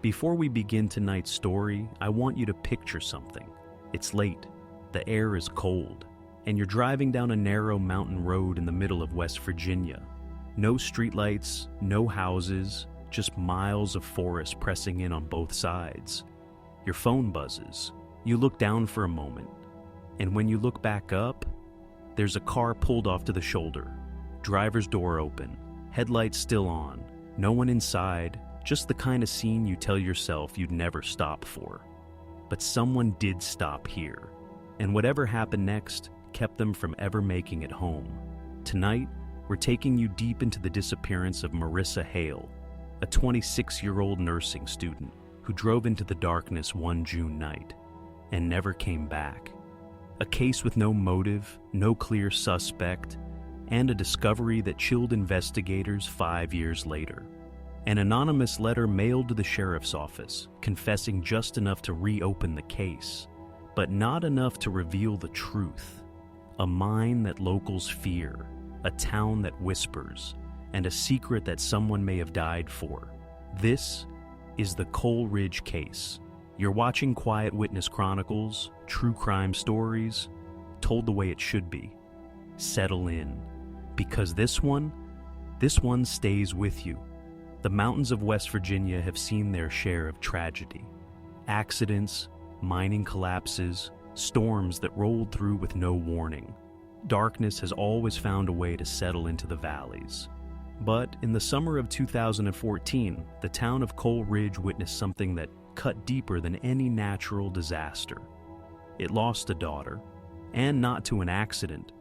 Before we begin tonight's story, I want you to picture something. It's late, the air is cold, and you're driving down a narrow mountain road in the middle of West Virginia. No streetlights, no houses, just miles of forest pressing in on both sides. Your phone buzzes. You look down for a moment, and when you look back up, there's a car pulled off to the shoulder. Driver's door open, headlights still on, no one inside, just the kind of scene you tell yourself you'd never stop for. But someone did stop here, and whatever happened next kept them from ever making it home. Tonight, we're taking you deep into the disappearance of Marissa Hale, a 26-year-old nursing student who drove into the darkness one June night and never came back. A case with no motive, no clear suspect, and a discovery that chilled investigators 5 years later. An anonymous letter mailed to the sheriff's office, confessing just enough to reopen the case, but not enough to reveal the truth. A mine that locals fear, a town that whispers, and a secret that someone may have died for. This is the Coal Ridge case. You're watching Quiet Witness Chronicles, true crime stories, told the way it should be. Settle in, because this one stays with you. The mountains of West Virginia have seen their share of tragedy. Accidents, mining collapses, storms that rolled through with no warning. Darkness has always found a way to settle into the valleys. But in the summer of 2014, the town of Coal Ridge witnessed something that cut deeper than any natural disaster. It lost a daughter, and not to an accident,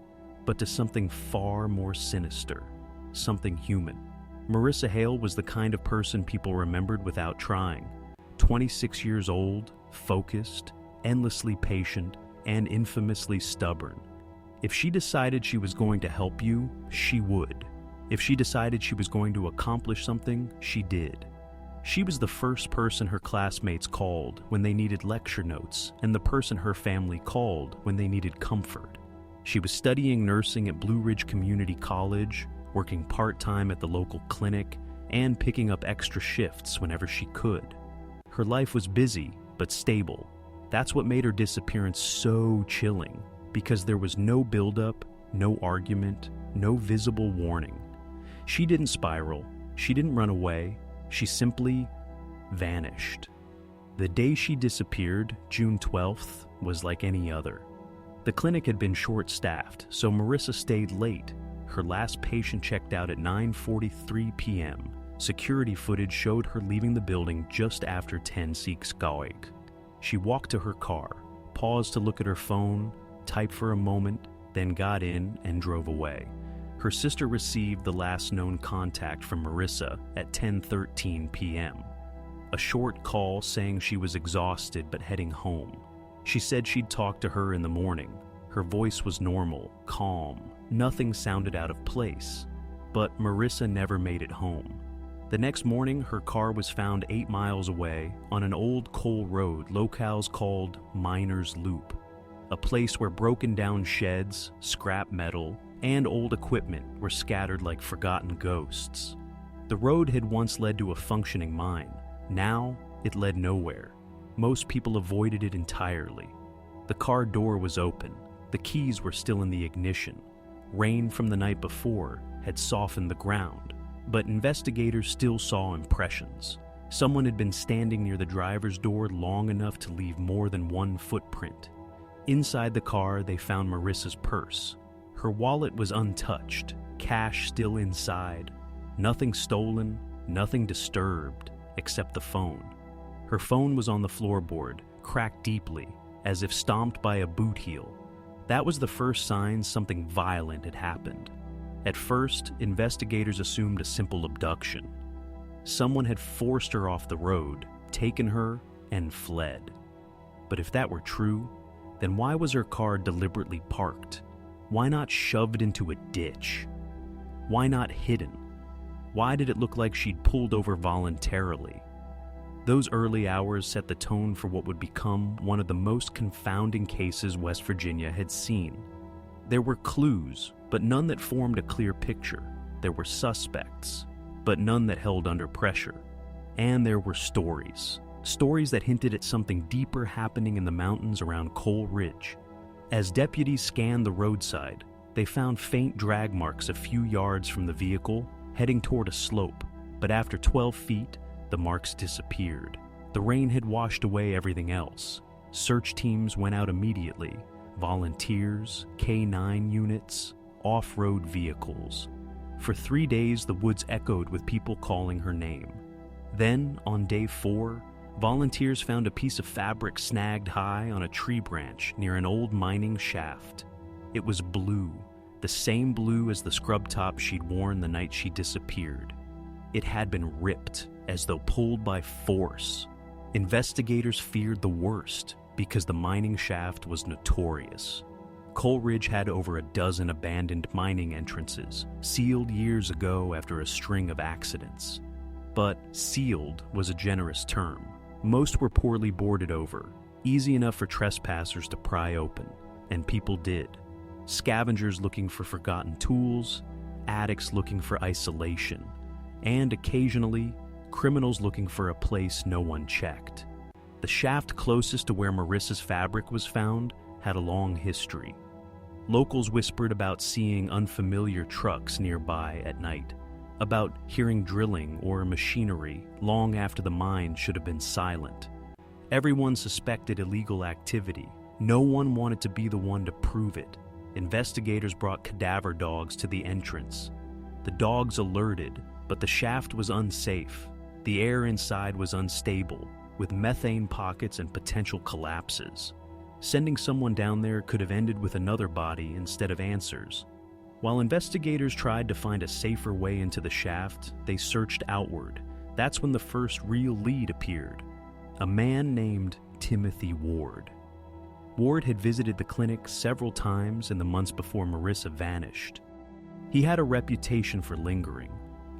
but to something far more sinister, something human. Marissa Hale was the kind of person people remembered without trying. 26 years old, focused, endlessly patient, and infamously stubborn. If she decided she was going to help you, she would. If she decided she was going to accomplish something, she did. She was the first person her classmates called when they needed lecture notes, and the person her family called when they needed comfort. She was studying nursing at Blue Ridge Community College, working part-time at the local clinic, and picking up extra shifts whenever she could. Her life was busy, but stable. That's what made her disappearance so chilling, because there was no buildup, no argument, no visible warning. She didn't spiral, she didn't run away, she simply vanished. The day she disappeared, June 12th, was like any other. The clinic had been short-staffed, so Marissa stayed late. Her last patient checked out at 9:43 p.m. Security footage showed her leaving the building just after 10:06. She walked to her car, paused to look at her phone, typed for a moment, then got in and drove away. Her sister received the last known contact from Marissa at 10:13 p.m. A short call saying she was exhausted but heading home. She said she'd talk to her in the morning. Her voice was normal, calm. Nothing sounded out of place. But Marissa never made it home. The next morning, her car was found 8 miles away on an old coal road locales called Miners Loop, a place where broken down sheds, scrap metal, and old equipment were scattered like forgotten ghosts. The road had once led to a functioning mine. Now, it led nowhere. Most people avoided it entirely. The car door was open. The keys were still in the ignition. Rain from the night before had softened the ground, but investigators still saw impressions. Someone had been standing near the driver's door long enough to leave more than one footprint. Inside the car, they found Marissa's purse. Her wallet was untouched, cash still inside. Nothing stolen, nothing disturbed, except the phone. Her phone was on the floorboard, cracked deeply, as if stomped by a boot heel. That was the first sign something violent had happened. At first, investigators assumed a simple abduction. Someone had forced her off the road, taken her, and fled. But if that were true, then why was her car deliberately parked? Why not shoved into a ditch? Why not hidden? Why did it look like she'd pulled over voluntarily? Those early hours set the tone for what would become one of the most confounding cases West Virginia had seen. There were clues, but none that formed a clear picture. There were suspects, but none that held under pressure. And there were stories. Stories that hinted at something deeper happening in the mountains around Coal Ridge. As deputies scanned the roadside, they found faint drag marks a few yards from the vehicle, heading toward a slope. But after 12 feet, the marks disappeared. The rain had washed away everything else. Search teams went out immediately. Volunteers, K-9 units, off-road vehicles. For 3 days, the woods echoed with people calling her name. Then, on day 4, volunteers found a piece of fabric snagged high on a tree branch near an old mining shaft. It was blue, the same blue as the scrub top she'd worn the night she disappeared. It had been ripped, as though pulled by force. Investigators feared the worst because the mining shaft was notorious. Coal Ridge had over a dozen abandoned mining entrances, sealed years ago after a string of accidents. But sealed was a generous term. Most were poorly boarded over, easy enough for trespassers to pry open, and people did. Scavengers looking for forgotten tools, addicts looking for isolation, and occasionally, criminals looking for a place no one checked. The shaft closest to where Marissa's fabric was found had a long history. Locals whispered about seeing unfamiliar trucks nearby at night, about hearing drilling or machinery long after the mine should have been silent. Everyone suspected illegal activity. No one wanted to be the one to prove it. Investigators brought cadaver dogs to the entrance. The dogs alerted, but the shaft was unsafe. The air inside was unstable, with methane pockets and potential collapses. Sending someone down there could have ended with another body instead of answers. While investigators tried to find a safer way into the shaft, they searched outward. That's when the first real lead appeared. A man named Timothy Ward. Ward had visited the clinic several times in the months before Marissa vanished. He had a reputation for lingering,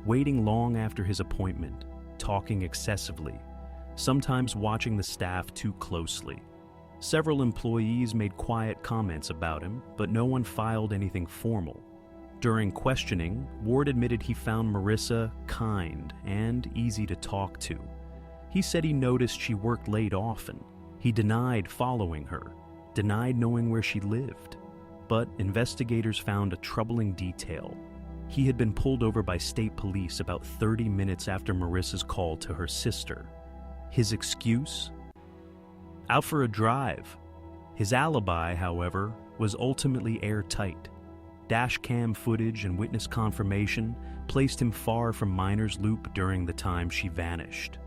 waiting long after his appointment, talking excessively, sometimes watching the staff too closely. Several employees made quiet comments about him, but no one filed anything formal. During questioning, Ward admitted he found Marissa kind and easy to talk to. He said he noticed she worked late often. He denied following her, denied knowing where she lived. But investigators found a troubling detail. He had been pulled over by state police about 30 minutes after Marissa's call to her sister. His excuse? Out for a drive. His alibi, however, was ultimately airtight. Dashcam footage and witness confirmation placed him far from Miner's Loop during the time she vanished.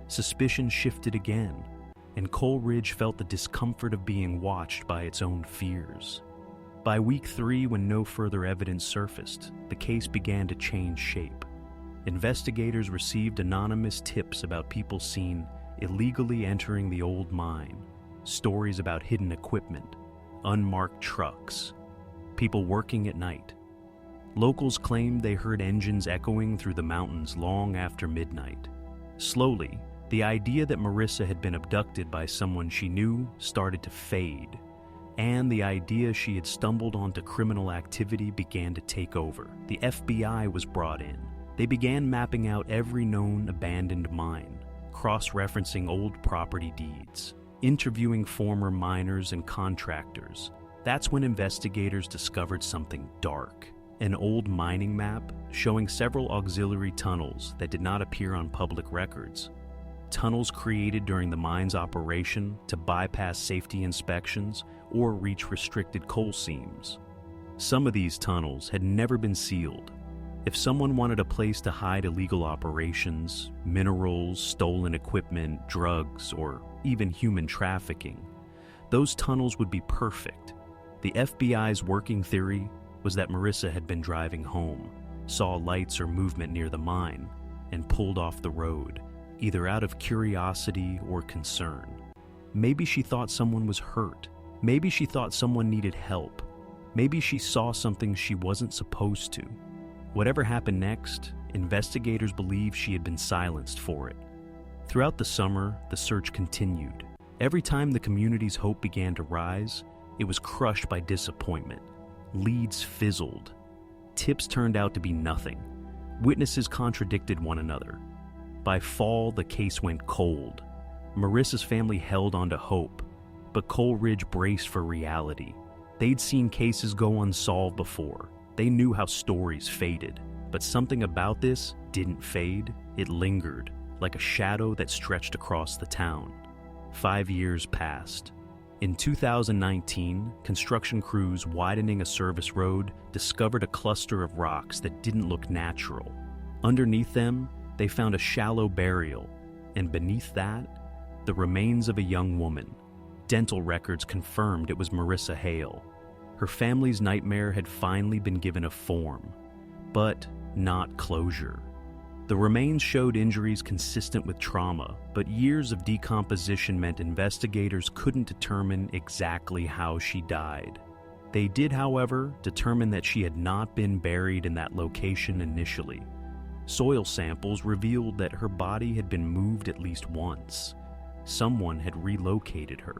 Suspicion shifted again, and Coal Ridge felt the discomfort of being watched by its own fears. By week 3, when no further evidence surfaced, the case began to change shape. Investigators received anonymous tips about people seen illegally entering the old mine, stories about hidden equipment, unmarked trucks, people working at night. Locals claimed they heard engines echoing through the mountains long after midnight. Slowly, the idea that Marissa had been abducted by someone she knew started to fade, and the idea she had stumbled onto criminal activity began to take over. The FBI was brought in. They began mapping out every known abandoned mine, cross-referencing old property deeds, interviewing former miners and contractors. That's when investigators discovered something dark. An old mining map showing several auxiliary tunnels that did not appear on public records. Tunnels created during the mine's operation to bypass safety inspections or reach restricted coal seams. Some of these tunnels had never been sealed. If someone wanted a place to hide illegal operations, minerals, stolen equipment, drugs, or even human trafficking, those tunnels would be perfect. The FBI's working theory was that Marissa had been driving home, saw lights or movement near the mine, and pulled off the road, either out of curiosity or concern. Maybe she thought someone was hurt. Maybe she thought someone needed help. Maybe she saw something she wasn't supposed to. Whatever happened next, investigators believe she had been silenced for it. Throughout the summer, the search continued. Every time the community's hope began to rise, it was crushed by disappointment. Leads fizzled. Tips turned out to be nothing. Witnesses contradicted one another. By fall, the case went cold. Marissa's family held on to hope, but Coleridge braced for reality. They'd seen cases go unsolved before. They knew how stories faded, but something about this didn't fade. It lingered, like a shadow that stretched across the town. 5 years passed. In 2019, construction crews widening a service road discovered a cluster of rocks that didn't look natural. Underneath them, they found a shallow burial, and beneath that, the remains of a young woman. Dental records confirmed it was Marissa Hale. Her family's nightmare had finally been given a form, but not closure. The remains showed injuries consistent with trauma, but years of decomposition meant investigators couldn't determine exactly how she died. They did, however, determine that she had not been buried in that location initially. Soil samples revealed that her body had been moved at least once. Someone had relocated her.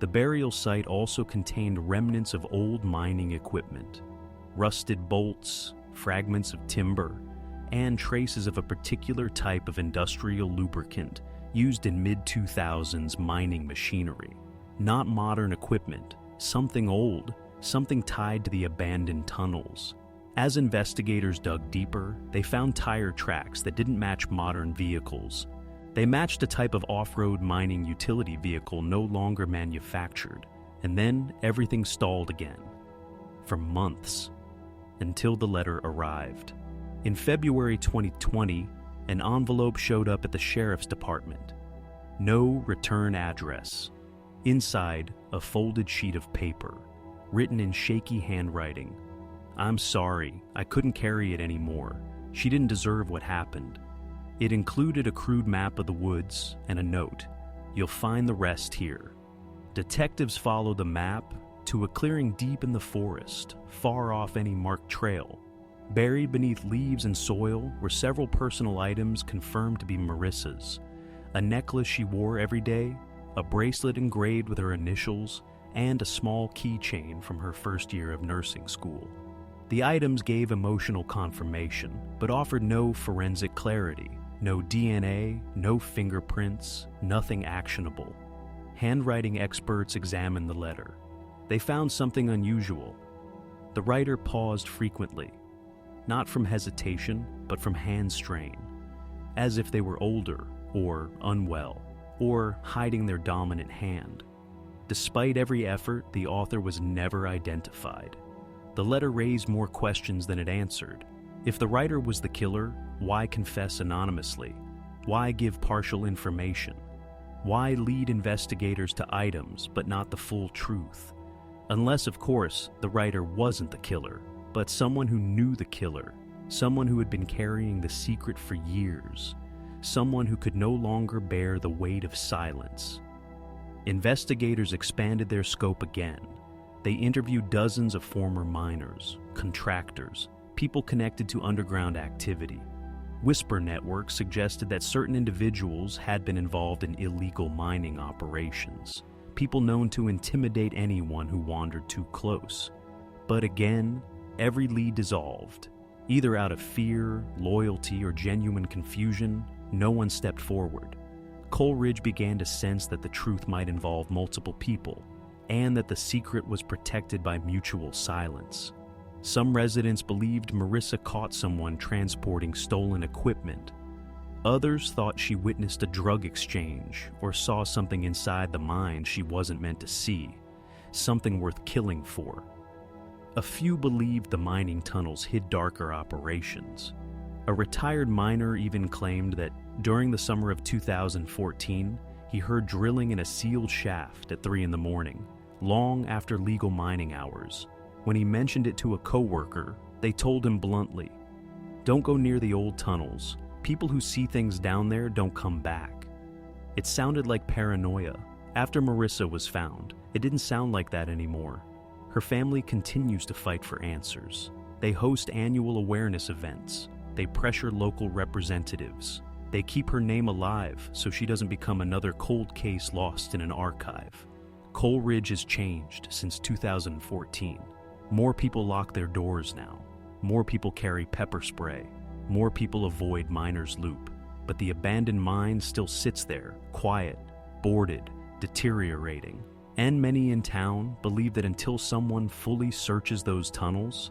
The burial site also contained remnants of old mining equipment, rusted bolts, fragments of timber, and traces of a particular type of industrial lubricant used in mid-2000s mining machinery. Not modern equipment, something old, something tied to the abandoned tunnels. As investigators dug deeper, they found tire tracks that didn't match modern vehicles. They matched a type of off-road mining utility vehicle no longer manufactured, and then everything stalled again. For months, until the letter arrived. In February 2020, an envelope showed up at the sheriff's department. No return address. Inside, a folded sheet of paper, written in shaky handwriting. "I'm sorry, I couldn't carry it anymore. She didn't deserve what happened." It included a crude map of the woods and a note. "You'll find the rest here." Detectives followed the map to a clearing deep in the forest, far off any marked trail. Buried beneath leaves and soil were several personal items confirmed to be Marissa's. A necklace she wore every day, a bracelet engraved with her initials, and a small keychain from her first year of nursing school. The items gave emotional confirmation, but offered no forensic clarity. No DNA, no fingerprints, nothing actionable. Handwriting experts examined the letter. They found something unusual. The writer paused frequently, not from hesitation, but from hand strain, as if they were older or unwell, or hiding their dominant hand. Despite every effort, the author was never identified. The letter raised more questions than it answered. If the writer was the killer, why confess anonymously? Why give partial information? Why lead investigators to items but not the full truth? Unless, of course, the writer wasn't the killer, but someone who knew the killer, someone who had been carrying the secret for years, someone who could no longer bear the weight of silence. Investigators expanded their scope again. They interviewed dozens of former miners, contractors, people connected to underground activity. Whisper networks suggested that certain individuals had been involved in illegal mining operations, people known to intimidate anyone who wandered too close. But again, every lead dissolved. Either out of fear, loyalty, or genuine confusion, no one stepped forward. Coleridge began to sense that the truth might involve multiple people, and that the secret was protected by mutual silence. Some residents believed Marissa caught someone transporting stolen equipment. Others thought she witnessed a drug exchange or saw something inside the mine she wasn't meant to see, something worth killing for. A few believed the mining tunnels hid darker operations. A retired miner even claimed that during the summer of 2014, he heard drilling in a sealed shaft at 3 a.m, long after legal mining hours. When he mentioned it to a coworker, they told him bluntly, "Don't go near the old tunnels. People who see things down there don't come back." It sounded like paranoia. After Marissa was found, it didn't sound like that anymore. Her family continues to fight for answers. They host annual awareness events. They pressure local representatives. They keep her name alive so she doesn't become another cold case lost in an archive. Coleridge has changed since 2014. More people lock their doors now. More people carry pepper spray. More people avoid Miners Loop. but the abandoned mine still sits there, quiet, boarded, deteriorating. And many in town believe that until someone fully searches those tunnels,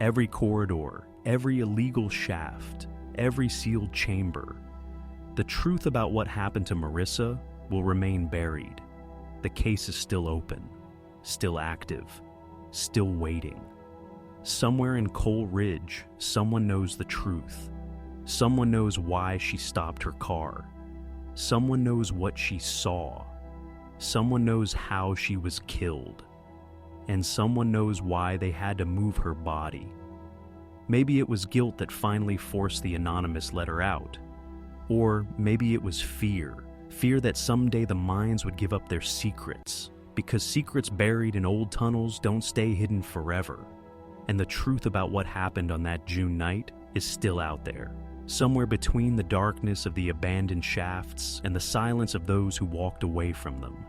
every corridor, every illegal shaft, every sealed chamber, the truth about what happened to Marissa will remain buried. The case is still open, still active, still waiting. Somewhere in Coal Ridge, someone knows the truth. Someone knows why she stopped her car. Someone knows what she saw. Someone knows how she was killed. And someone knows why they had to move her body. Maybe it was guilt that finally forced the anonymous letter out. Or maybe it was fear that someday the mines would give up their secrets, because secrets buried in old tunnels don't stay hidden forever. And the truth about what happened on that June night is still out there, somewhere between the darkness of the abandoned shafts and the silence of those who walked away from them.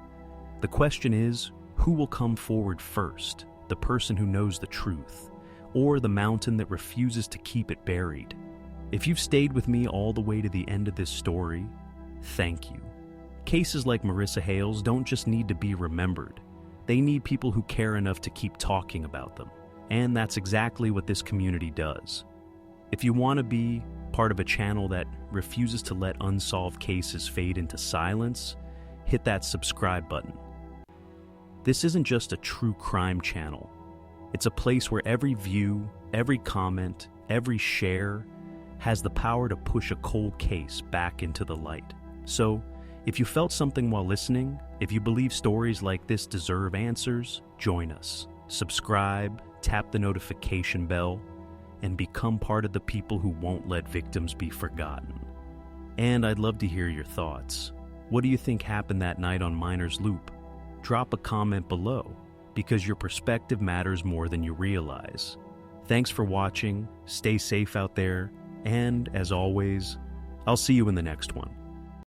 The question is, who will come forward first, the person who knows the truth, or the mountain that refuses to keep it buried? If you've stayed with me all the way to the end of this story, thank you. Cases like Marissa Hale's don't just need to be remembered. They need people who care enough to keep talking about them. And that's exactly what this community does. If you want to be part of a channel that refuses to let unsolved cases fade into silence, hit that subscribe button. This isn't just a true crime channel. It's a place where every view, every comment, every share has the power to push a cold case back into the light. So, if you felt something while listening, if you believe stories like this deserve answers, join us. Subscribe, tap the notification bell, and become part of the people who won't let victims be forgotten. And I'd love to hear your thoughts. What do you think happened that night on Miner's Loop? Drop a comment below, because your perspective matters more than you realize. Thanks for watching, stay safe out there, and as always, I'll see you in the next one.